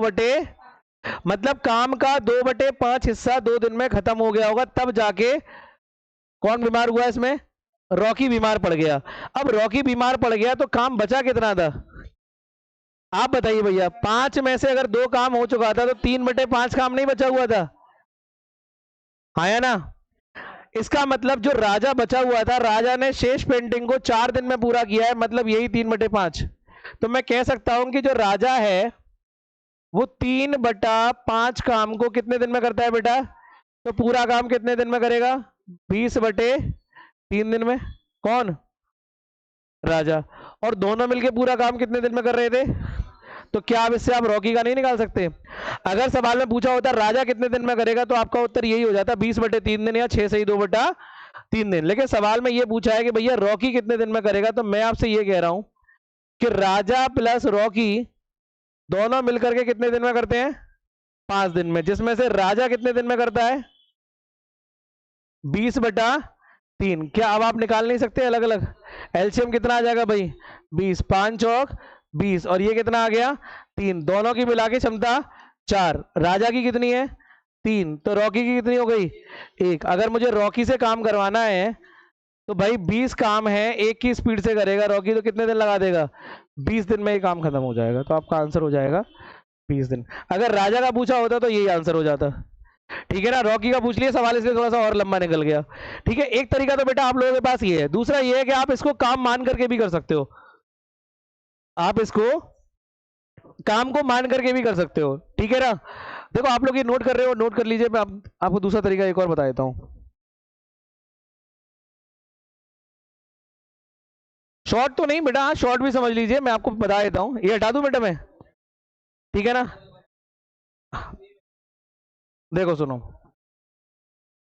मतलब काम का 2/5 हिस्सा 2 दिन में खत्म हो गया होगा, तब जाके कौन बीमार हुआ इसमें? रॉकी बीमार पड़ गया। अब रॉकी बीमार पड़ गया तो काम बचा कितना था? आप बताइए भैया, 5 में से अगर 2 काम हो चुका था तो 3/5 काम नहीं बचा हुआ था, आया ना। इसका मतलब जो राजा बचा हुआ था, राजा ने शेष पेंटिंग को 4 दिन में पूरा किया है, मतलब यही 3/5। तो मैं कह सकता हूं कि जो राजा है वो 3/5 काम को कितने दिन में करता है बेटा? तो पूरा काम कितने दिन में करेगा? 20/3 दिन में। कौन? राजा। और दोनों मिलके पूरा काम कितने दिन में कर रहे थे? तो क्या अब इससे आप रॉकी का नहीं निकाल सकते? अगर सवाल में पूछा होता राजा कितने दिन में करेगा, तो आपका उत्तर यही हो जाता 20/3 दिन या 6 से ही 2/3 दिन। लेकिन सवाल में यह पूछा है कि भैया रॉकी कितने दिन में करेगा, तो मैं आपसे यह कह रहा हूं कि राजा प्लस रॉकी दोनों मिलकर के कितने दिन में करते हैं? 5 दिन में। जिसमें से राजा कितने दिन में करता है? 20/3। क्या अब आप निकाल नहीं सकते अलग अलग? एलसीएम कितना आ जाएगा भाई? 20, 5 चौक 20, और ये कितना आ गया? 3। दोनों की मिला के क्षमता 4। राजा की कितनी है? 3। तो रॉकी की कितनी हो गई? 1। अगर मुझे रॉकी से काम करवाना है तो भाई 20 काम है, 1 की स्पीड से करेगा रॉकी, तो कितने दिन लगा देगा? 20 दिन में ही काम खत्म हो जाएगा। तो आपका आंसर हो जाएगा 20 दिन। अगर राजा का पूछा होता तो यही आंसर हो जाता। ठीक। ठीक है ना, रॉकी का पूछ लिया सवाल इसलिए थोड़ा सा और लंबा निकल गया। ठीक है, एक तरीका तो बेटा आप लोगों के पास ये है। दूसरा ये है कि आप इसको काम मान करके भी कर सकते हो, आप इसको काम को मान करके भी कर सकते हो। ठीक है ना, देखो आप लोग ये नोट कर रहे हो, नोट कर लीजिए। मैं आपको दूसरा तरीका एक और बता देता हूं। शॉर्ट तो नहीं बेटा, हाँ शॉर्ट भी समझ लीजिए, मैं आपको बता देता हूं। ये हटा दूं बेटा मैं, ठीक है ना। देखो सुनो,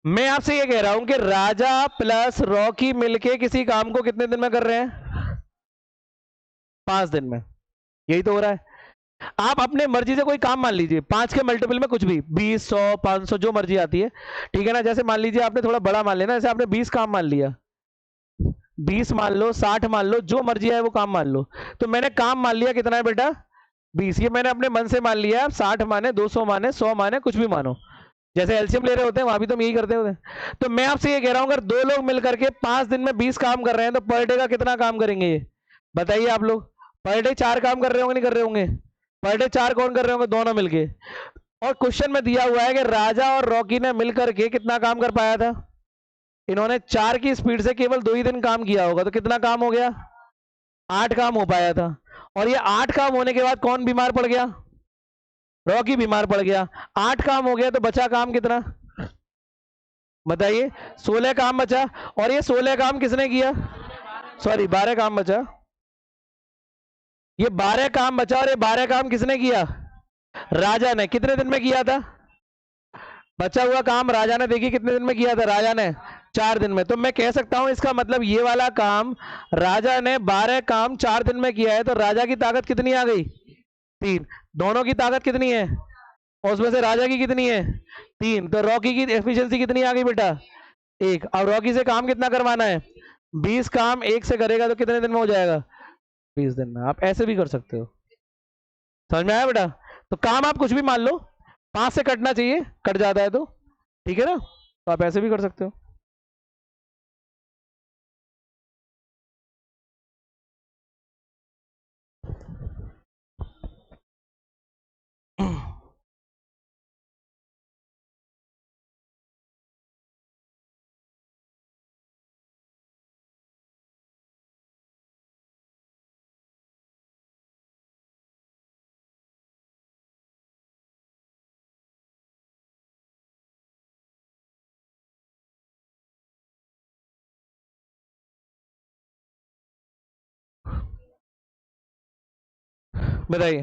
मैं आपसे ये कह रहा हूं कि राजा प्लस रॉकी मिलके किसी काम को कितने दिन में कर रहे हैं? 5 दिन में। यही तो हो रहा है। आप अपने मर्जी से कोई काम मान लीजिए, 5 के मल्टीपल में कुछ भी, 20, 100, 500 जो मर्जी आती है। ठीक है ना, जैसे मान लीजिए आपने थोड़ा बड़ा मान लेना, जैसे आपने 20 काम मान लिया, 20 मान लो, 60 मान लो, जो मर्जी है वो काम मान लो। तो मैंने काम मान लिया कितना है बेटा? 20। ये मैंने अपने मन से मान लिया। 60 माने, 200 माने, 100 माने, कुछ भी मानो। जैसे एलसीएम ले रहे होते हैं वहां भी तो हम यही करते होते हैं। तो मैं आपसे ये कह रहा हूं, अगर 2 लोग मिलकर के 5 दिन में 20 काम कर रहे हैं तो पर डे का कितना काम करेंगे ये बताइए आप लोग? पर डे 4 काम कर रहे होंगे, नहीं कर रहे होंगे? पर डे 4 कौन कर रहे होंगे? दोनों मिलके। और क्वेश्चन में दिया हुआ है कि राजा और रॉकी ने मिलकर के कितना काम कर पाया था? इन्होंने 4 की स्पीड से केवल 2 ही दिन काम किया होगा, तो कितना काम हो गया? 8 काम हो पाया था। और ये 8 काम होने के बाद कौन बीमार पड़ गया? रॉकी बीमार पड़ गया। 8 काम हो गया तो बचा काम कितना बताइए? 16 काम बचा। और ये 16 काम किसने किया? सॉरी 12 काम बचा। ये 12 काम बचा और ये 12 काम किसने किया? राजा ने। कितने दिन में किया था? बचा हुआ काम राजा ने देखिए कितने दिन में किया था? राजा ने 4 दिन में। तो मैं कह सकता हूं इसका मतलब ये वाला काम राजा ने 12 काम 4 दिन में किया है। तो राजा की ताकत कितनी आ गई? 3। दोनों की ताकत कितनी है? और उसमें से राजा की कितनी है? 3। तो रॉकी की एफिशिएंसी कितनी आ गई बेटा? 1। अब रॉकी से काम कितना करवाना है? 20 काम 1 से करेगा तो कितने दिन में हो जाएगा? 20 दिन में। आप ऐसे भी कर सकते हो। समझ में आया बेटा? तो काम आप कुछ भी मान लो, 5 से कटना चाहिए, कट जाता है तो ठीक है ना, तो आप ऐसे भी कर सकते हो। बताइए।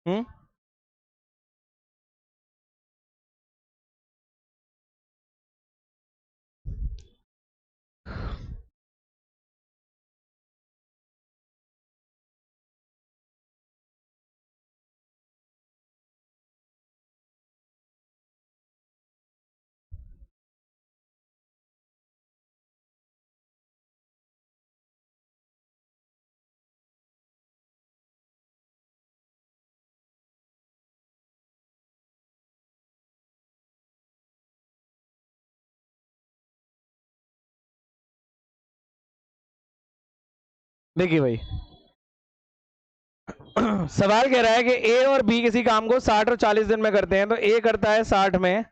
हम्म, देखिए भाई, सवाल कह रहा है कि ए और बी किसी काम को 60 और 40 दिन में करते हैं। तो ए करता है 60 में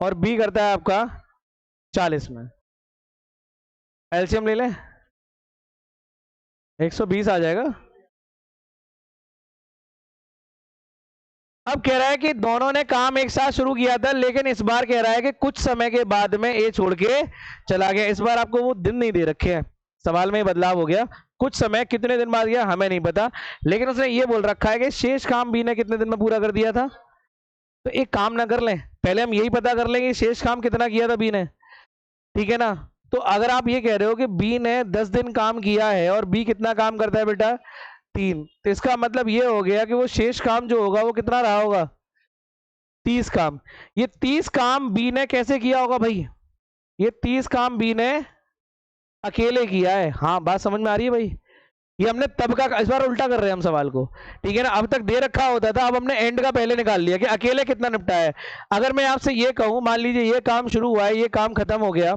और बी करता है आपका 40 में। एलसीएम ले लें, 120 आ जाएगा। अब कह रहा है कि दोनों ने काम एक साथ शुरू किया था, लेकिन इस बार कह रहा है कि कुछ समय के बाद में ए छोड़ के चला गया। इस बार आपको वो दिन नहीं दे रखे हैं, सवाल में बदलाव हो गया। कुछ समय कितने दिन बाद गया हमें नहीं पता, लेकिन उसने ये बोल रखा है कि शेष काम बी ने कितने दिन में पूरा कर दिया था। तो एक काम ना कर लें, पहले हम यही पता कर लेंगे शेष काम कितना किया था बी ने। ठीक है ना, तो अगर आप ये कह रहे हो कि बी ने 10 दिन काम किया है और बी कितना काम करता है बेटा? 3, तो इसका मतलब ये हो गया कि वो शेष काम जो होगा वो कितना रहा होगा? 30 काम। ये 30 काम बी ने कैसे किया होगा भाई? ये 30 काम बी ने अकेले किया है। हाँ, बात समझ में आ रही है भाई? ये हमने तब का, इस बार उल्टा कर रहे हैं हम सवाल को, ठीक है ना? अब तक दे रखा होता था, अब हमने एंड का पहले निकाल लिया कि अकेले कितना निपटा है। अगर मैं आपसे ये कहूं, मान लीजिए ये काम शुरू हुआ है, ये काम खत्म हो गया,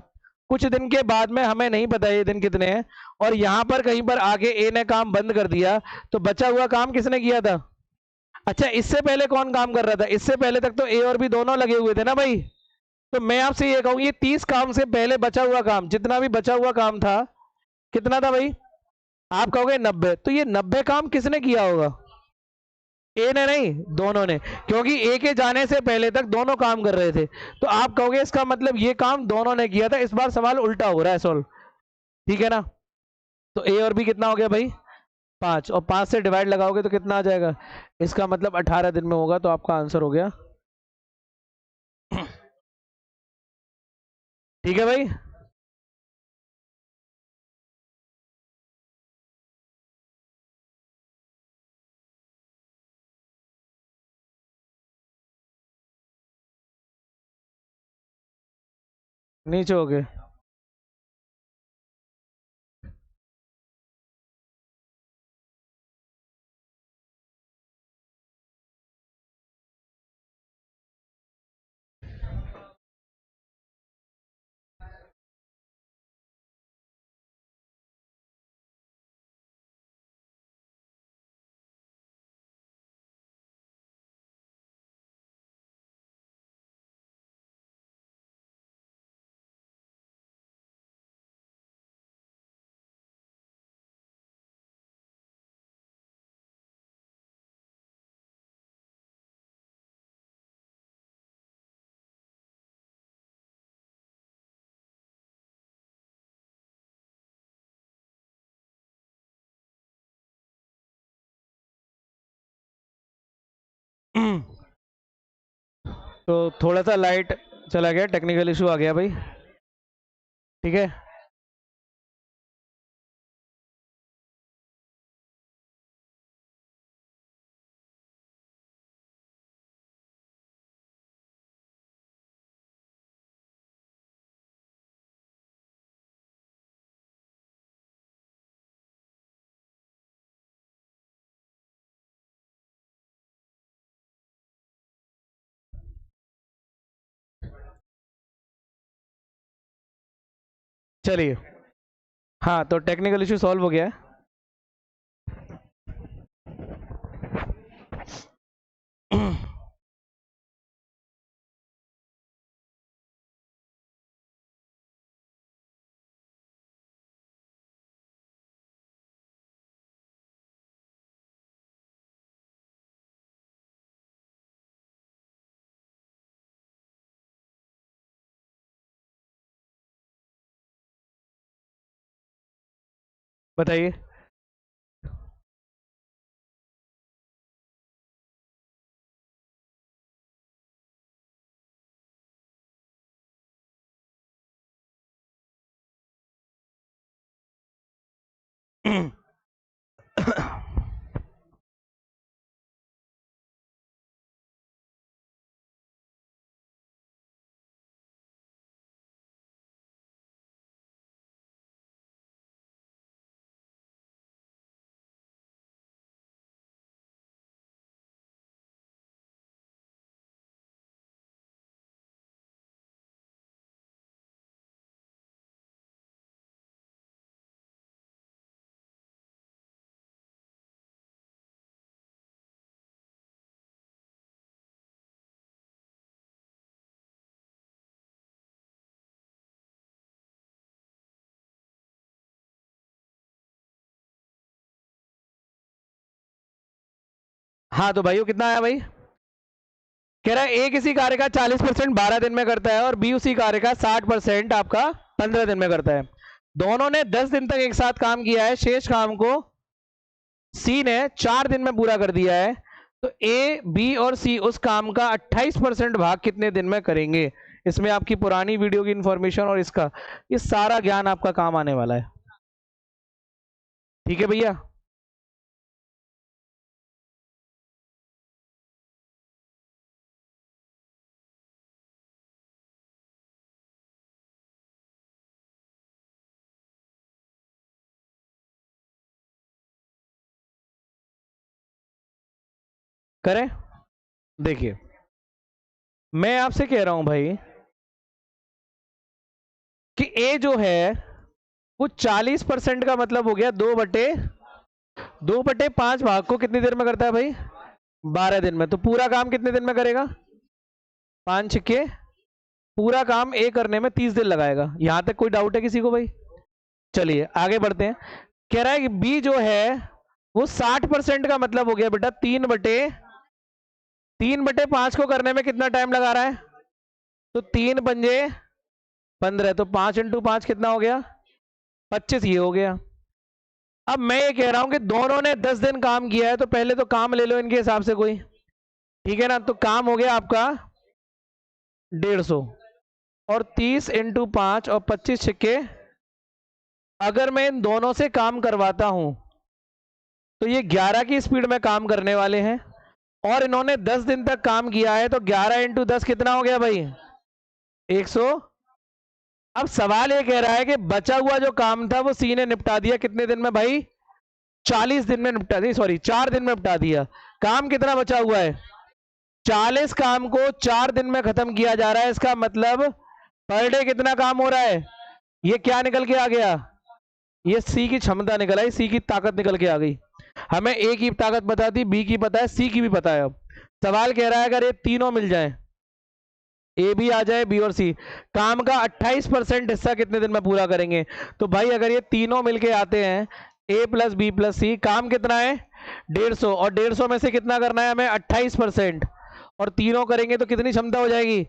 कुछ दिन के बाद में हमें नहीं पता ये दिन कितने हैं, और यहां पर कहीं पर आगे ए ने काम बंद कर दिया, तो बचा हुआ काम किसने किया था? अच्छा, इससे पहले कौन काम कर रहा था? इससे पहले तक तो ए और बी दोनों लगे हुए थे ना भाई। तो मैं आपसे ये कहूँ, ये 30 काम से पहले बचा हुआ काम, जितना भी बचा हुआ काम था, कितना था भाई? आप कहोगे 90, तो ये 90 काम किसने किया होगा? ए ने नहीं, दोनों ने, क्योंकि ए के जाने से पहले तक दोनों काम कर रहे थे। तो आप कहोगे इसका मतलब ये काम दोनों ने किया था। इस बार सवाल उल्टा हो रहा है सॉल्व, ठीक है ना? तो ए और बी कितना हो गया भाई? 5, और 5 से डिवाइड लगाओगे तो कितना आ जाएगा? इसका मतलब 18 दिन में होगा, तो आपका आंसर हो गया। ठीक है भाई? नीचे हो गए। तो थोड़ा सा लाइट चला गया, टेक्निकल इशू आ गया भाई, ठीक है? चलिए, हाँ, तो टेक्निकल इशू सॉल्व हो गया है। बताइए। हाँ, तो भाइयों कितना आया भाई? कह रहा है ए किसी कार्य का 40% 12 दिन में करता है, और बी उसी कार्य का 60% आपका 15 दिन में करता है। दोनों ने 10 दिन तक एक साथ काम किया है, शेष काम को सी ने 4 दिन में पूरा कर दिया है। तो ए, बी और सी उस काम का 28% भाग कितने दिन में करेंगे? इसमें आपकी पुरानी वीडियो की इंफॉर्मेशन और इसका ये सारा ज्ञान आपका काम आने वाला है, ठीक है भैया? करें? देखिए मैं आपसे कह रहा हूं भाई कि ए जो है वो 40% का मतलब हो गया 2/5 भाग को कितनी देर में करता है भाई? 12 दिन में। तो पूरा काम कितने दिन में करेगा? 5 छिक्के, पूरा काम ए करने में 30 दिन लगाएगा। यहां तक कोई डाउट है किसी को भाई? चलिए आगे बढ़ते हैं। कह रहा है कि बी जो है वो 60% का मतलब हो गया बेटा 3/5 को करने में कितना टाइम लगा रहा है? तो 3 पंजे 15, तो 5 × 5 कितना हो गया? 25 ये हो गया। अब मैं ये कह रहा हूं कि दोनों ने 10 दिन काम किया है, तो पहले तो काम ले लो इनके हिसाब से कोई, ठीक है ना? तो काम हो गया आपका 150 और 30 × 5 और 25 छिक्के। अगर मैं इन दोनों से काम करवाता हूं तो ये 11 की स्पीड में काम करने वाले हैं और इन्होंने 10 दिन तक काम किया है, तो 11 × 10 कितना हो गया भाई? 100। अब सवाल ये कह रहा है कि बचा हुआ जो काम था वो सी ने निपटा दिया कितने दिन में भाई? 40 दिन में निपटा दिया, सॉरी 4 दिन में निपटा दिया। काम कितना बचा हुआ है? 40 काम को 4 दिन में खत्म किया जा रहा है। इसका मतलब पर डे कितना काम हो रहा है? ये क्या निकल के आ गया? ये सी की क्षमता निकल आई, सी की ताकत निकल के आ गई। हमें ए की ताकत पता थी, बी की पता है, सी की भी पता है। अब सवाल कह रहा है अगर ये तीनों मिल जाए, ए भी आ जाए बी और सी, काम का 28% हिस्सा कितने दिन में पूरा करेंगे? तो भाई अगर ये तीनों मिलके आते हैं ए प्लस बी प्लस सी, काम कितना है? 150, और 150 में से कितना करना है हमें? 28%, और तीनों करेंगे तो कितनी क्षमता हो जाएगी?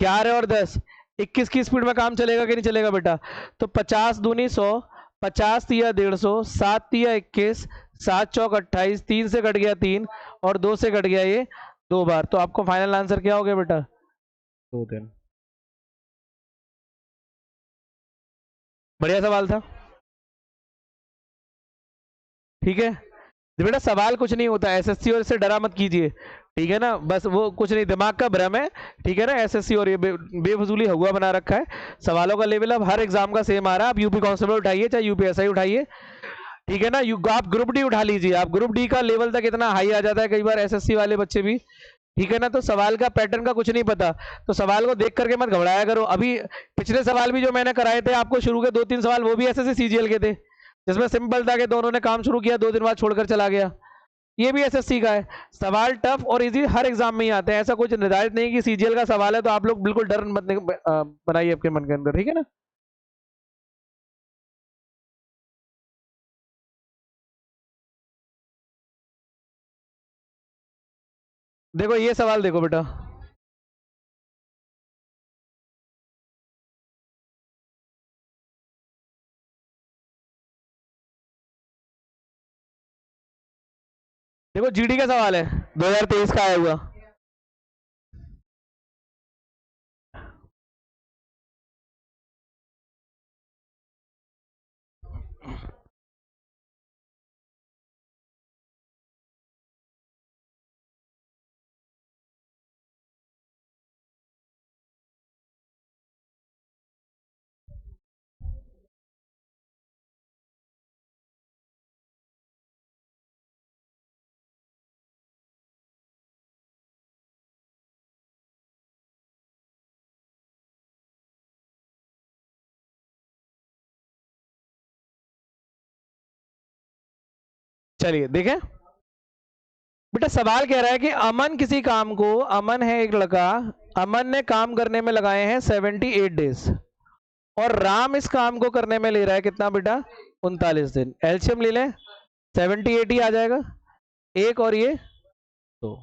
11 और 10 21 की स्पीड में काम चलेगा कि नहीं चलेगा बेटा? तो 50 दूनी 100, 50 तिया 150, 7 तिया 21, 7 चौक 28, 3 से कट गया 3 और 2 से कट गया ये 2 बार। तो आपको फाइनल आंसर क्या हो गया बेटा? 2 दिन। बढ़िया सवाल था, ठीक है। बेटा सवाल कुछ नहीं होता, एसएससी और इससे डरा मत कीजिए, ठीक है ना? बस वो कुछ नहीं, दिमाग का भ्रम है, ठीक है ना? एसएससी और ये बेफजूली हुआ बना रखा है। सवालों का लेवल अब हर एग्जाम का सेम आ रहा है। आप यूपी कांस्टेबल उठाइए चाहे यूपीएसआई उठाइए, ठीक है ना? आप ग्रुप डी उठा लीजिए, आप ग्रुप डी का लेवल तक इतना हाई आ जाता है कई बार, एसएससी वाले बच्चे भी, ठीक है ना? तो सवाल का पैटर्न का कुछ नहीं पता, तो सवाल को देख करके मत घबराया करो। अभी पिछले सवाल भी जो मैंने कराए थे आपको, शुरू के 2-3 सवाल वो भी एसएससी सीजीएल के थे, जिसमें सिंपल था कि दोनों ने काम शुरू किया 2 दिन बाद छोड़कर चला गया। ये भी एसएससी का है। सवाल टफ और इजी हर एग्जाम में ही आते हैं, ऐसा कुछ निर्धारित नहीं कि सीजीएल का सवाल है तो आप लोग बिल्कुल डर मत बनाइए आपके मन के अंदर, ठीक है ना? देखो ये सवाल देखो बेटा, देखो जीडी का सवाल है, 2023 का आया हुआ। चलिए देखें बेटा, सवाल कह रहा है कि अमन किसी काम को, अमन है एक लड़का, अमन ने काम करने में लगाए हैं 78 डेज और राम इस काम को करने में ले रहा है कितना बेटा? 39 दिन। एलसीएम ले लें, 78 ही आ जाएगा, एक और ये 2।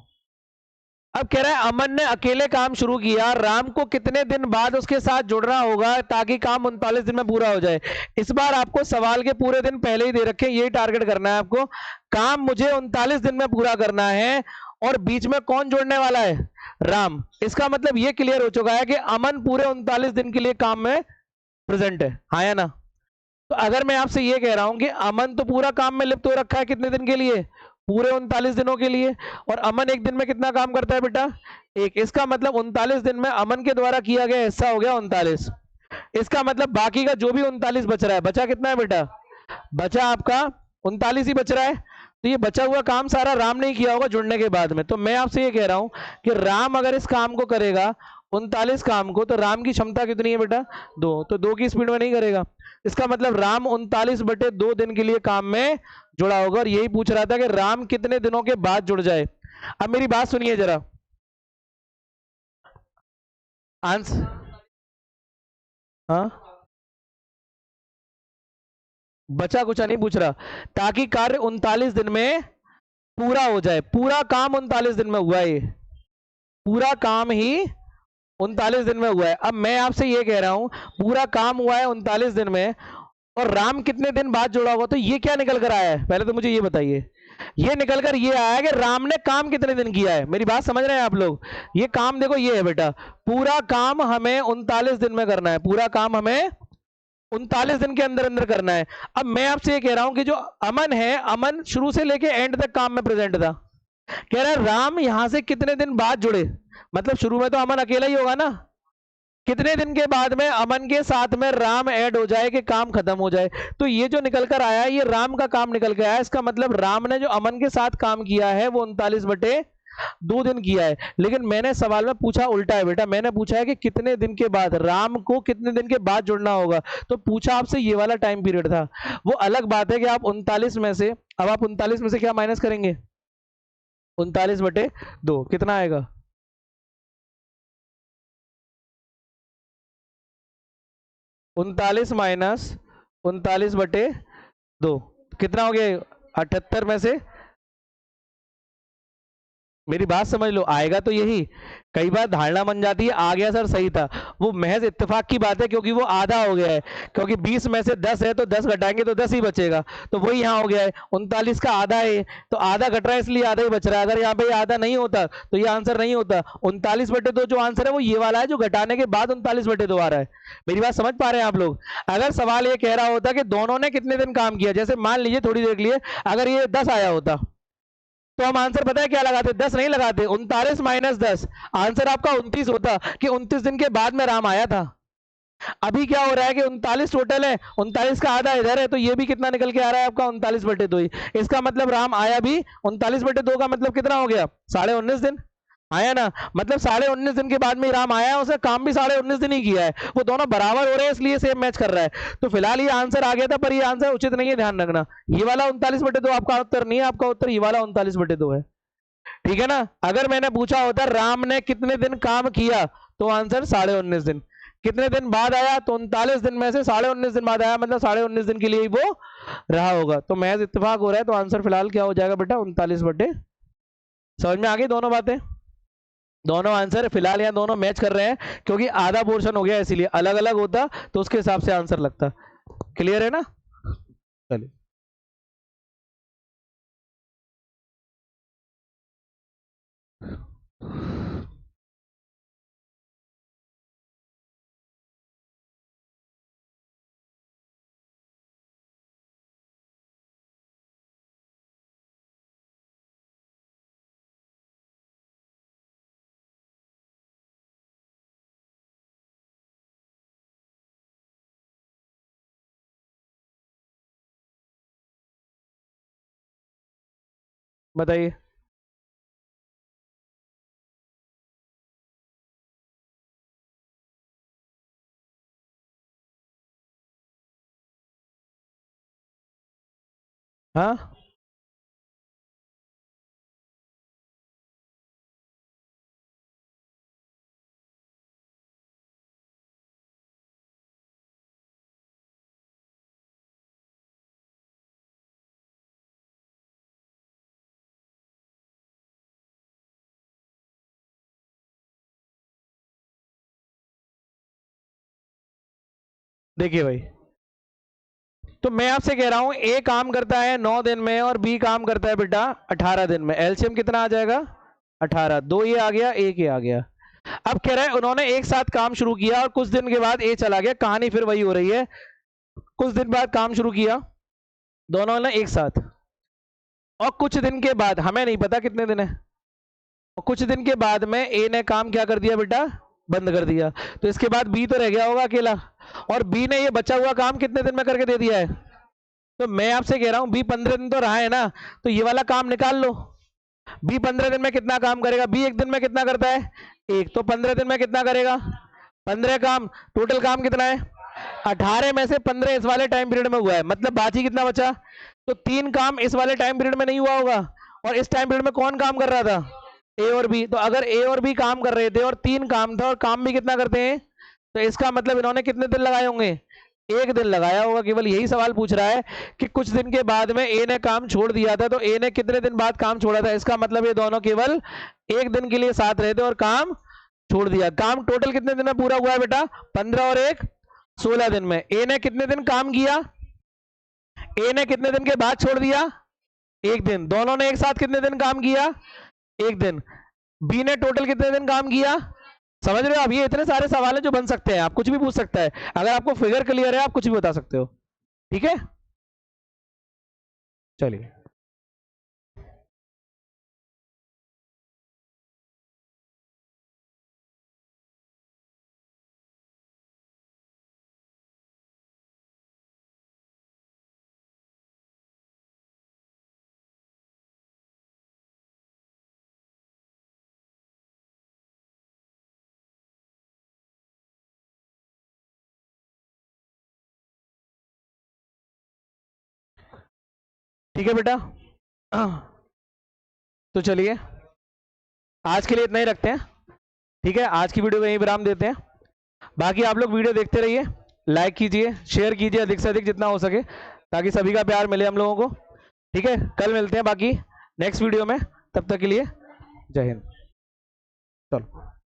अब कह रहा है अमन ने अकेले काम शुरू किया, राम को कितने दिन बाद उसके साथ जुड़ना होगा ताकि काम 39 दिन में पूरा हो जाए? इस बार आपको सवाल के पूरे दिन पहले ही दे रखे, यही टारगेट करना है आपको। काम मुझे 39 दिन में पूरा करना है और बीच में कौन जोड़ने वाला है? राम। इसका मतलब ये क्लियर हो चुका है कि अमन पूरे 39 दिन के लिए काम में प्रेजेंट है, हाँ या ना? तो अगर मैं आपसे ये कह रहा हूं कि अमन तो पूरा काम में लिप्त हो रखा है कितने दिन के लिए? पूरे 39 दिनों के लिए। और अमन एक दिन में कितना काम करता है बेटा? एक। इसका मतलब 39 दिन में अमन के द्वारा किया गया हिस्सा हो गया 39। इसका मतलब बाकी का जो भी 39 बच रहा है, बचा कितना है बेटा? बचा आपका 39 ही बच रहा है। तो ये बचा हुआ काम सारा राम ने ही किया होगा जुड़ने के बाद में। तो मैं आपसे ये कह रहा हूं कि राम अगर इस काम को करेगा 39 काम को, तो राम की क्षमता कितनी है बेटा? 2। तो 2 की स्पीड में नहीं करेगा। इसका मतलब राम 39/2 दिन के लिए काम में जुड़ा होगा। और यही पूछ रहा था कि राम कितने दिनों के बाद जुड़ जाए। अब मेरी बात सुनिए जरा, आंसर। हाँ, बचा कुछ नहीं पूछ रहा, ताकि कार्य 39 दिन में पूरा हो जाए। पूरा काम 39 दिन में हुआ है, ये पूरा काम ही 39 दिन में हुआ है। अब मैं आपसे ये कह रहा हूं पूरा काम हुआ है 39 दिन में, और राम कितने दिन बाद जुड़ा हुआ, तो ये क्या निकल कर आया है? पहले तो मुझे ये बताइए, ये निकल कर ये आया है कि राम ने काम कितने दिन किया है। मेरी बात समझ रहे हैं आप लोग? ये काम देखो, ये है बेटा, पूरा काम हमें 39 दिन में करना है। पूरा काम हमें 39 दिन के अंदर अंदर करना है। अब मैं आपसे ये कह रहा हूं कि जो अमन है, अमन शुरू से लेके एंड तक काम में प्रेजेंट था। कह रहा है राम यहां से कितने दिन बाद जुड़े, मतलब शुरू में तो अमन अकेला ही होगा ना, कितने दिन के बाद में अमन के साथ में राम ऐड हो जाए कि काम खत्म हो जाए। तो ये जो निकल कर आया है, ये राम का काम निकल के आया। इसका मतलब राम ने जो अमन के साथ काम किया है वो 39/2 दिन किया है। लेकिन मैंने सवाल में पूछा उल्टा है बेटा, मैंने पूछा है कि कितने दिन के बाद, राम को कितने दिन के बाद जुड़ना होगा। तो पूछा आपसे ये वाला टाइम पीरियड था। वो अलग बात है कि आप 39 में से, अब आप 39 में से क्या माइनस करेंगे? 39/2 कितना आएगा? 39 माइनस 39/2 कितना हो गया? 78 में से, मेरी बात समझ लो, आएगा तो यही। कई बार धारणा बन जाती है आ गया सर, सही था, वो महज इत्तेफाक की बात है, क्योंकि वो आधा हो गया है। क्योंकि 20 में से 10 है तो 10 घटाएंगे तो 10 ही बचेगा, तो वही यहाँ हो गया है। 39 का आधा है, तो आधा घट रहा है इसलिए आधा ही बच रहा है। अगर यहाँ पे आधा नहीं होता तो ये आंसर नहीं होता। 39/2 जो आंसर है वो ये वाला है, जो घटाने के बाद 39/2 आ रहा है। मेरी बात समझ पा रहे हैं आप लोग? अगर सवाल ये कह रहा होता कि दोनों ने कितने दिन काम किया, जैसे मान लीजिए थोड़ी देर के लिए अगर ये 10 आया होता, तो हम आंसर पता है क्या लगाते? 10 नहीं लगाते, 39 माइनस 10, आंसर आपका 29 होता कि 29 दिन के बाद में राम आया था। अभी क्या हो रहा है कि 39 टोटल है, 39 का आधा इधर है, तो ये भी कितना निकल के आ रहा है आपका? 39/2 ही। इसका मतलब राम आया भी 39/2 का मतलब कितना हो गया? 19.5 दिन आया ना। मतलब 19.5 दिन के बाद में राम आया है, उसने काम भी 19.5 दिन ही किया है। वो दोनों बराबर हो रहे हैं इसलिए सेम मैच कर रहा है। तो फिलहाल ये आंसर आ गया था, पर ये आंसर उचित नहीं है, ध्यान रखना। ये वाला 39/2 आपका उत्तर नहीं है, आपका उत्तर ये वाला 39/2 है। ठीक है ना? अगर मैंने पूछा होता राम ने कितने दिन काम किया, तो आंसर 19.5 दिन। कितने दिन बाद आया? तो 39 दिन में से 19.5 दिन बाद आया, मतलब 19.5 दिन के लिए ही वो रहा होगा। तो महज इत्तेफाक हो रहा है, तो आंसर फिलहाल क्या हो जाएगा बेटा? 39/2। समझ में आ गई दोनों बातें? दोनों आंसर फिलहाल यहाँ दोनों मैच कर रहे हैं, क्योंकि आधा पोर्शन हो गया, इसीलिए अलग अलग होता तो उसके हिसाब से आंसर लगता। क्लियर है ना? चलिए, बताइए। हाँ, देखिए भाई, तो मैं आपसे कह रहा हूं ए काम करता है 9 दिन में और बी काम करता है बेटा 18 दिन में। एलसीएम कितना आ जाएगा? 18। 2 ये आ गया, 1 ये आ गया। अब कह रहा है उन्होंने एक साथ काम शुरू किया और कुछ दिन के बाद ए चला गया। कहानी फिर वही हो रही है, कुछ दिन बाद काम शुरू किया दोनों ने एक साथ, और कुछ दिन के बाद, हमें नहीं पता कितने दिन है, और कुछ दिन के बाद में ए ने काम क्या कर दिया बेटा? बंद कर दिया। तो इसके बाद बी तो रह गया होगा अकेला, और बी ने ये बचा हुआ काम कितने दिन में करके दे दिया है? तो मैं आपसे कह रहा हूं बी 15 दिन तो रहा है ना, तो ये वाला काम निकाल लो। बी 15 दिन में कितना काम करेगा, बी एक दिन में कितना करता है, एक, तो 15 दिन में कितना करेगा, 15 काम। टोटल काम कितना है, 18 में से 15 इस वाले टाइम पीरियड में हुआ है, मतलब बाकी कितना बचा, तो 3 काम इस वाले टाइम पीरियड में नहीं हुआ होगा। और इस टाइम पीरियड में कौन काम कर रहा था, ए और बी। तो अगर ए और बी काम कर रहे थे और 3 काम था और काम भी कितना करते हैं, तो इसका मतलब इन्होंने कितने दिन लगाए होंगे, एक दिन लगाया होगा। केवल यही सवाल पूछ रहा है कि कुछ दिन के बाद में ए ने काम छोड़ दिया था, तो ए ने कितने दिन बाद काम छोड़ा था, इसका मतलब ये दोनों केवल एक दिन के लिए साथ रहे थे और काम छोड़ दिया। काम टोटल कितने दिन में पूरा हुआ है बेटा, 15 और 1 16 दिन में। ए ने कितने दिन काम किया, ए ने कितने दिन के बाद छोड़ दिया, एक दिन। दोनों ने एक साथ कितने दिन काम किया, एक दिन। बी ने टोटल कितने दिन काम किया, समझ रहे हो आप। ये इतने सारे सवाल हैं जो बन सकते हैं, आप कुछ भी पूछ सकता है। अगर आपको फिगर क्लियर है आप कुछ भी बता सकते हो, ठीक है। चलिए ठीक है बेटा। तो चलिए आज के लिए इतना ही रखते हैं, ठीक है। आज की वीडियो को यहीं विराम देते हैं। बाकी आप लोग वीडियो देखते रहिए, लाइक कीजिए, शेयर कीजिए अधिक से अधिक जितना हो सके, ताकि सभी का प्यार मिले हम लोगों को, ठीक है। कल मिलते हैं बाकी नेक्स्ट वीडियो में, तब तक के लिए जय हिंद। चलो।